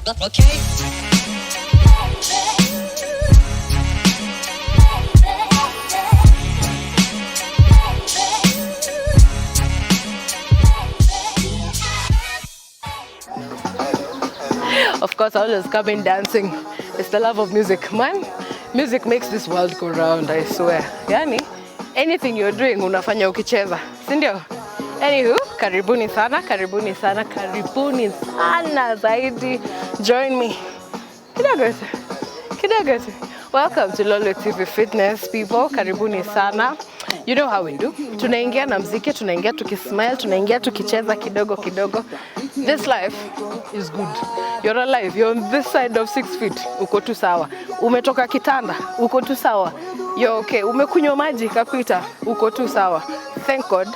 Okay. Of course, I always come in dancing. It's the love of music, man. Music makes this world go round, I swear. Yani, anything you're doing, unafanya ukicheza, sindio? Anywho, karibuni sana, karibuni sana, karibuni sana zaidi. Join me. Kidogo tu. Welcome to Lolwe TV Fitness, people. Karibuni sana. You know how we do. Tunaingia na mziki, tunaingia tukismile, tunaingia tukicheza kidogo kidogo. This life is good. You're alive. You're on this side of 6 feet. Uko tu sawa. Umetoka kitanda. Uko tu sawa. You're okay. Umekunywa maji kapita. Uko tu sawa. Thank God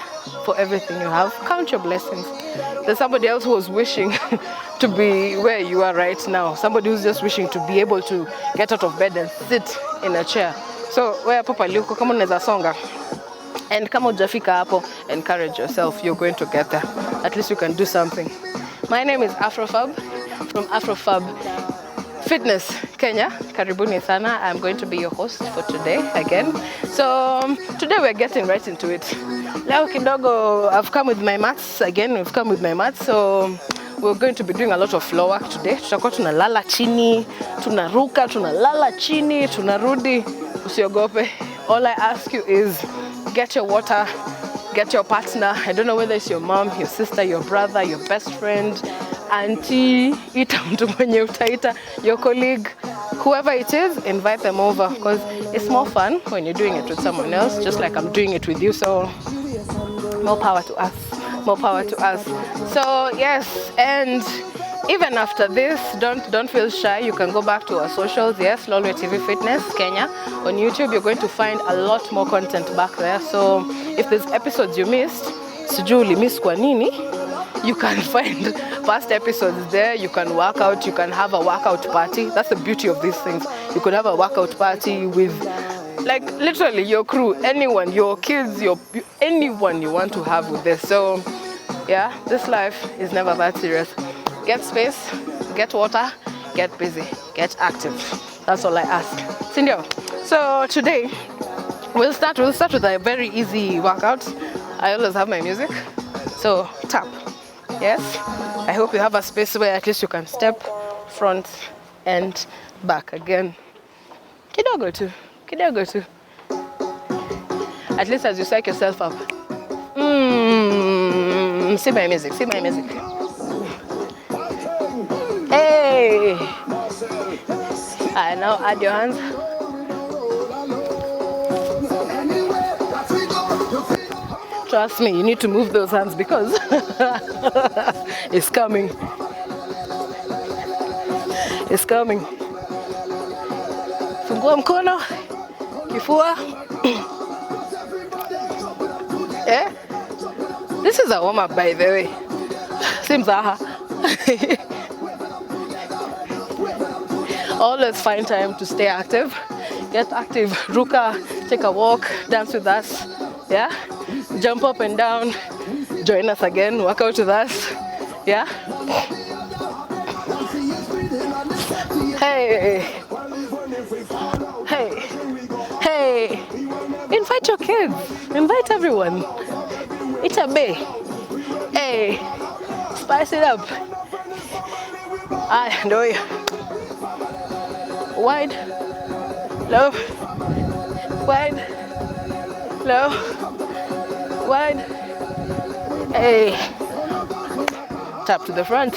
for everything you have. Count your blessings. There's somebody else who was wishing to be where you are right now. Somebody who's just wishing to be able to get out of bed and sit in a chair. So, where papa liuko kama unaweza songa. And kama hujafika hapo, encourage yourself. You're going to get there. At least you can do something. My name is Afrofab from Afrofab Fitness Kenya. Karibuni sana. I'm going to be your host for today again. So today we're getting right into it. Leo kidogo, I've come with my mats again. We've come with my mats. So we're going to be doing a lot of floor work today. Tutakuwa tunalala chini, tunaruka, tunalala chini, tunarudi. Usiogope. All I ask you is get your water, get your partner. I don't know whether it's your mom, your sister, your brother, your best friend, auntie, ita mtu mwenye utaita, your colleague, whoever it is, invite them over because it's more fun when you're doing it with someone else, just like I'm doing it with you. So more power to us, more power to us. So yes, and even after this, don't feel shy. You can go back to our socials. Yes, Lolwe TV Fitness Kenya. On YouTube, you're going to find a lot more content back there. So if there's episodes you missed, sijui miss kwa nini, you can find past episodes there. You can work out. You can have a workout party. That's the beauty of these things. You could have a workout party with, like, literally your crew, anyone, your kids, anyone you want to have with this. So yeah, this life is never that serious. Get space, get water, get busy, get active. That's all I ask. Sindio. So today we'll start with a very easy workout. I always have my music. So tap. Yes. I hope you have a space where at least you can step front and back again. Kidogo tu. At least as you psych yourself up. See my music. Hey! Now add your hands. Trust me, you need to move those hands because it's coming. It's coming. Fungua mkono, kifua. Yeah? This is a warm-up, by the way. Simzaha. Always find time to stay active. Get active. Ruka, take a walk, dance with us. Yeah? Jump up and down. Join us again. Work out with us. Yeah? Hey. Invite your kids. Invite everyone. It's a bay. Hey. Spice it up. I know you. Wide, low, wide, low, wide. Hey, tap to the front.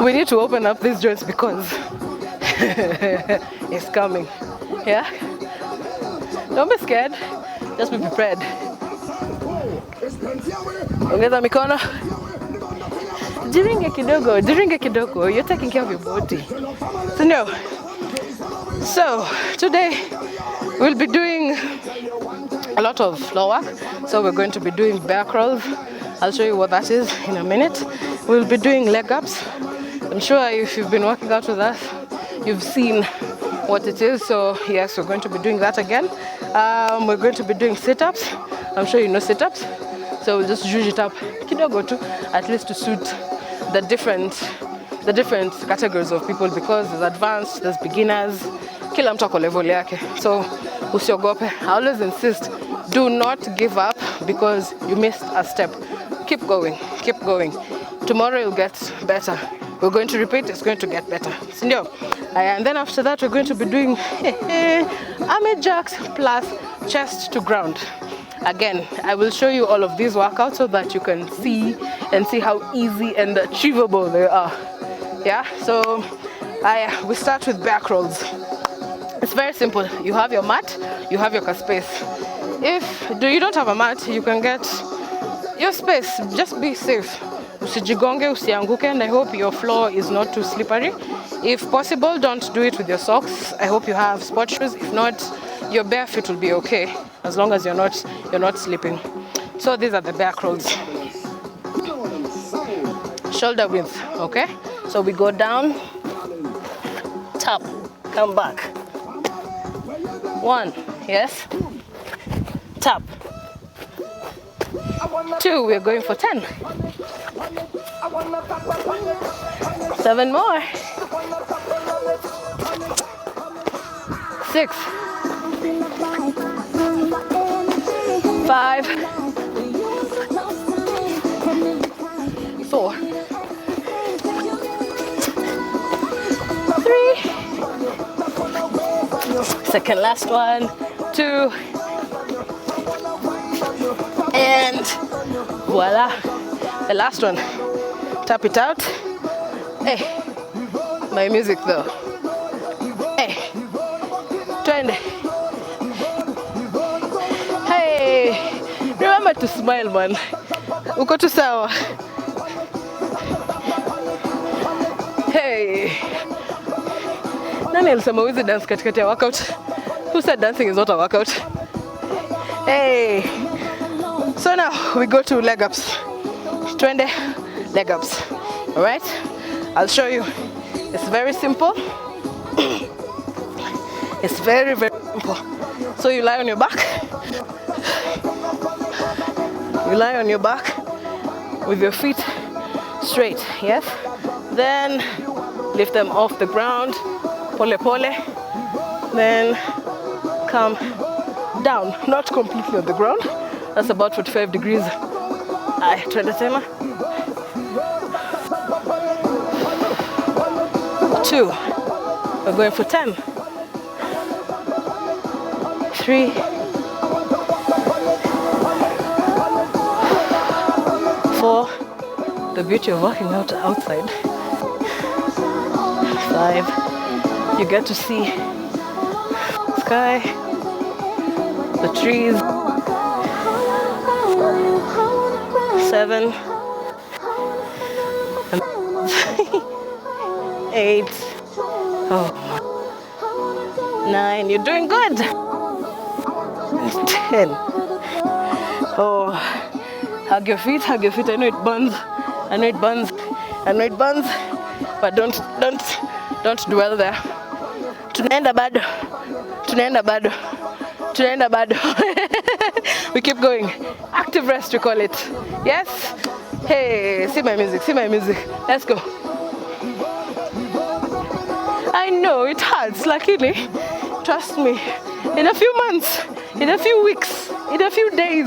We need to open up these joints because it's coming. Yeah? Don't be scared. Just be prepared. Ongeza mikono. Jiringe kidogo. You're taking care of your body. So today we'll be doing a lot of floor work. So we're going to be doing bear crawls. I'll show you what that is in a minute. We'll be doing leg ups. I'm sure if you've been working out with us, you've seen what it is. So yes, we're going to be doing that again. We're going to be doing sit-ups. I'm sure you know sit-ups. So we'll just zhuzh it up kidogo tu, at least to suit the different categories of people, because there's advanced, there's beginners, kila mtu ako level yake. So usiogope. I always insist, do not give up because you missed a step. Keep going, keep going. Tomorrow you'll get better. We're going to repeat, it's going to get better. Sindio? And then after that, we're going to be doing army jacks plus chest to ground. Again, I will show you all of these workouts so that you can see how easy and achievable they are. Yeah, so we start with back rolls. It's very simple. You have your mat, you have your space. If you don't have a mat, you can get your space. Just be safe. Usijigonge, usianguke, and I hope your floor is not too slippery. If possible, don't do it with your socks. I hope you have sport shoes. If not, your bare feet will be okay, as long as you're not slipping. So these are the back rolls. Shoulder width, okay? So we go down, tap, come back. 1, yes. Tap. 2, we're going for 10. 7 more. 6. 5. 4. 3. Second last one. 2. And voila. The last one. Tap it out. Hey, my music though. Hey, twende. Hey, remember to smile, man. Uko tu sawa. Hey, nani alisema huwezi dance katikati ya workout? Who said dancing is not a workout? Hey, so now we go to leg ups. Twende, leg ups. All right, I'll show you. It's very simple. It's very, very simple. So you lie on your back. You lie on your back with your feet straight, yes? Then lift them off the ground, pole pole. Then come down, not completely on the ground. That's about 45 degrees. Twende tena. 2. We're going for 10. 3. 4. The beauty of working out outside. 5. You get to see sky, the trees. 7. 8. 9. You're doing good. 10. Oh, hug your feet, hug your feet. I know it burns. I know it burns. I know it burns. But don't dwell there. Tunaenda bado. Tunaenda bado. Tunaenda bado. We keep going. Active rest, we call it. Yes? Hey, see my music, see my music. Let's go. I know it hurts, luckily. Trust me. In a few months, in a few weeks, in a few days,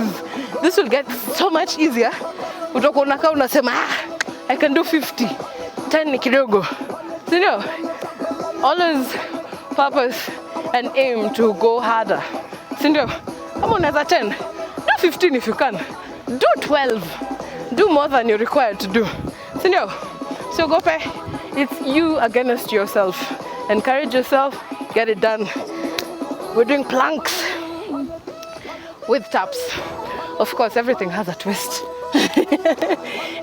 this will get so much easier. Utakuwa unakaa unasema, I can do 50. 10 ni kidogo. So, you know, always purpose and aim to go harder. So, you know, kama unaweza 10, do 15 if you can. Do 12. Do more than you're required to do. So, you know, so go pay. It's you against yourself. Encourage yourself, get it done. We're doing planks with taps. Of course, everything has a twist.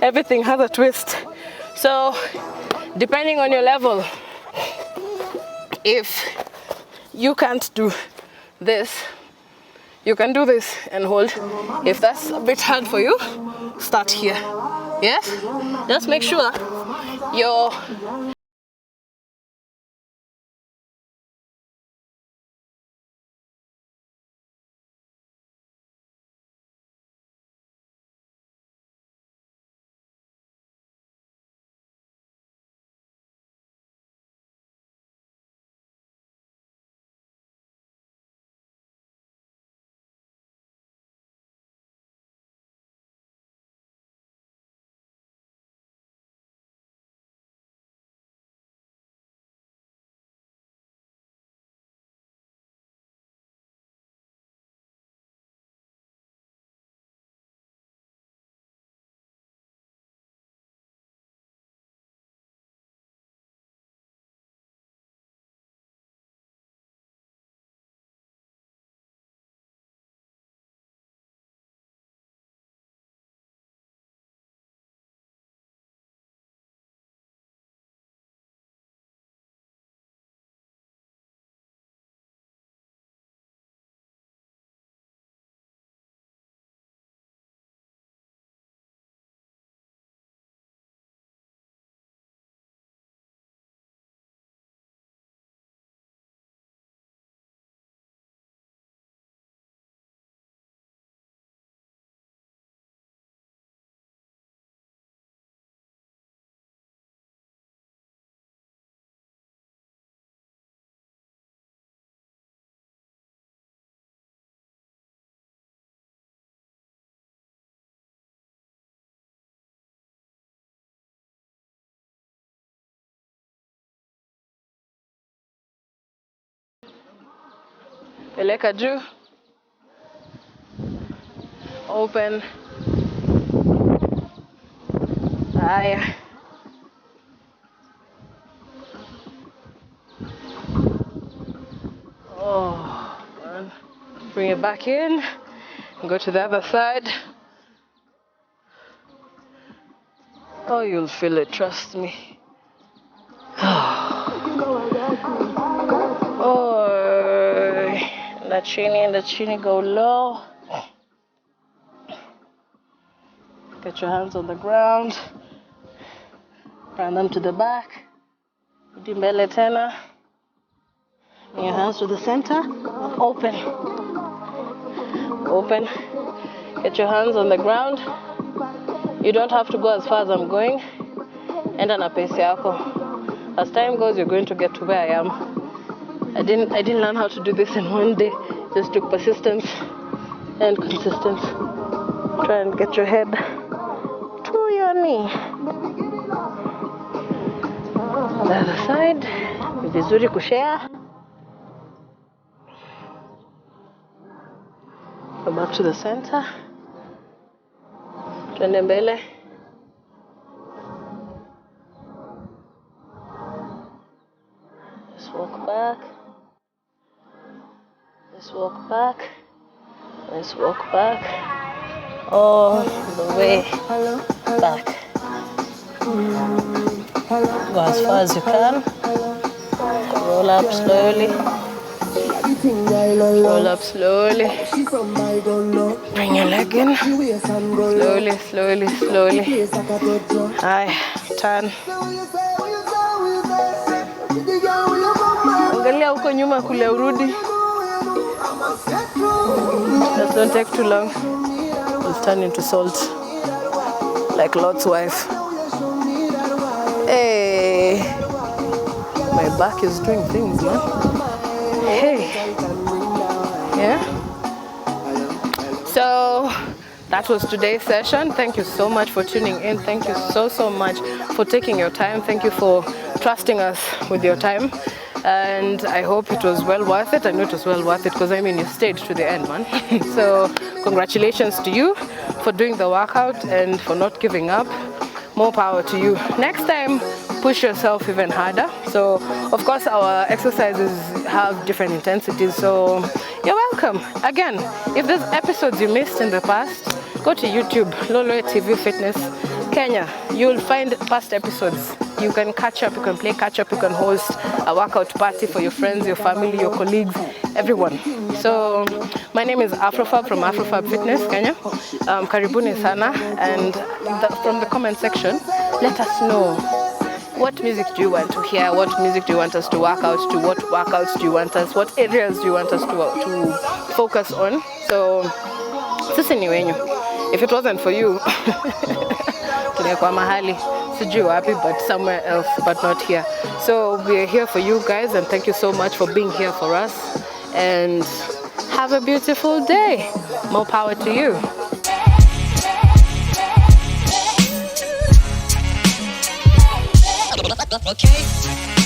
Everything has a twist. So, depending on your level, if you can't do this, you can do this and hold. If that's a bit hard for you, start here. Yes? Just make sure your peleka juu, open. Haya. Oh, man. Bring it back in. Go to the other side. Oh, you'll feel it, trust me. Oh, the chini go low. Get your hands on the ground. Run them to the back. Mbele tena. Bring your hands to the center. Open. Open. Get your hands on the ground. You don't have to go as far as I'm going. Enda na pace yako. As time goes, you're going to get to where I am. I didn't learn how to do this in one day. Just took persistence and consistency. Try and get your head to your knee. On the other side, ni vizuri kushare. Go back to the center. Twende mbele. Just walk back. Just walk back. Let's walk back. All the way back. Go as far as you can. Roll up slowly. Roll up slowly. Bring your leg in. Slowly, slowly, slowly. Aye, turn. Angalia huko nyuma kule urudi. Just don't take too long. It'll turn into salt. Like Lot's wife. Hey. My back is doing things, man. Hey. Yeah. So that was today's session. Thank you so much for tuning in. Thank you so much for taking your time. Thank you for trusting us with your time. And I hope it was well worth it. I know it was well worth it because I mean you stayed to the end, man. So congratulations to you for doing the workout and for not giving up. More power to you. Next time, push yourself even harder. So of course our exercises have different intensities, so you're welcome. Again, if there's episodes you missed in the past, go to YouTube, Lolwe TV Fitness Kenya. You'll find past episodes. You can catch up, you can play catch up, you can host a workout party for your friends, your family, your colleagues, everyone. So my name is Afrofab from Afrofab Fitness Kenya. Karibuni sana, and from the comment section, let us know what music do you want to hear, what music do you want us to work out to, what workouts do you want us, what areas do you want us to focus on. So sisi ni wenyu. If it wasn't for you, tungekuwa mahali sijui wapi, but somewhere else, but not here. So we're here for you guys, and thank you so much for being here for us, and have a beautiful day. More power to you. Okay.